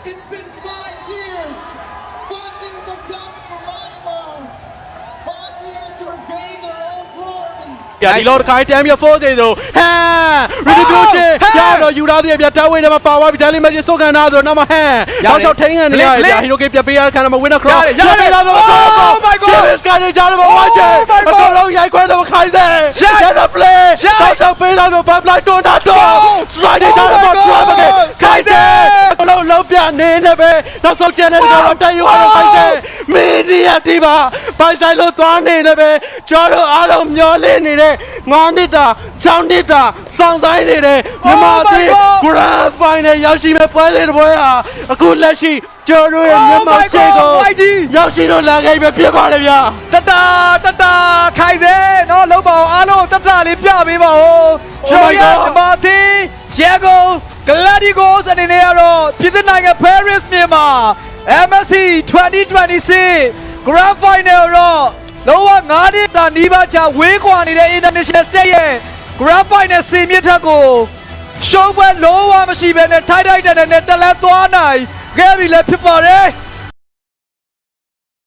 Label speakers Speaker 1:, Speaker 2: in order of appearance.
Speaker 1: It's been 5 years. 5 years of time for Myanmar. 5 years to regain their own glory.
Speaker 2: ဒီလောခိုင်းတမ်းပြ4 days ဆိုဟမ် retribution ရတော့ယူလာတဲ့ပြတာဝေးတယ်မှာပါသွားပြီ daily match စုကန်နာဆိုတော့နောက်မှဟမ်နောက်လျှောက်ထိန်းကန်နေရဗျာ hero game ပြပေးရတဲ့ခါမှာ winner cross ရတယ်လာတော့ oh my god James ကနေကြားတယ်မှာ watch it အကုန်လုံးရိုက်ခွဲတော့ခိုင်းစေရတဲ့ play နောက်လျှောက်ပေးတော့ backline တွန်းတာတော့ strike နေကြတယ်မှာ drop ခိုင်းစေအလုံးလုံးပြနေနေပဲနောက်ဆုံးကျန်တဲ့တော့တိုင်ယူအောင်ခိုင်းစေမီဒီယာတီပါပိုင်ဆိုင်လို့သွားနေတယ်ပဲကျွန်တော်အားလုံးမျောလင်းနေတဲ့9နှစ်တာ6နှစ်တာစောင့်ဆိုင်နေတဲ့မြန်မာပြည် Grand Final ရောက်ရှိမဲ့ပွဲစဉ်တစ်ပွဲဟာအခုလက်ရှိကျွန်တော်ရဲ့မြန်မာပြည်ကိုရောက်ရှိတော့လာခဲ့ပြီဖြစ်ပါလေဗျာ
Speaker 3: တတခိုင်စေနော်လုံးပါအောင်အားလုံးတလေးပြပေးပါဦးကျွန်တော်ရဲ့မြန်မာပြည်ရဲကုန် Gladiators အနေနဲ့ကတော့ပြည်သူနိုင်ငံ Paris မြန်မာ MSC 2026 Grand Final တော့လုံးဝ9နှစ်တာနီးပါးချဝေးကွာနေတဲ့ International Stage ရဲ့ Grand Final စီမြင့်ထက်ကိုရှုံးပွဲလုံးဝမရှိဘဲနဲ့ထိုက်တန်နဲ့တလန်သွားနိုင်ခဲ့ပြီလည်းဖြစ်ပါတယ်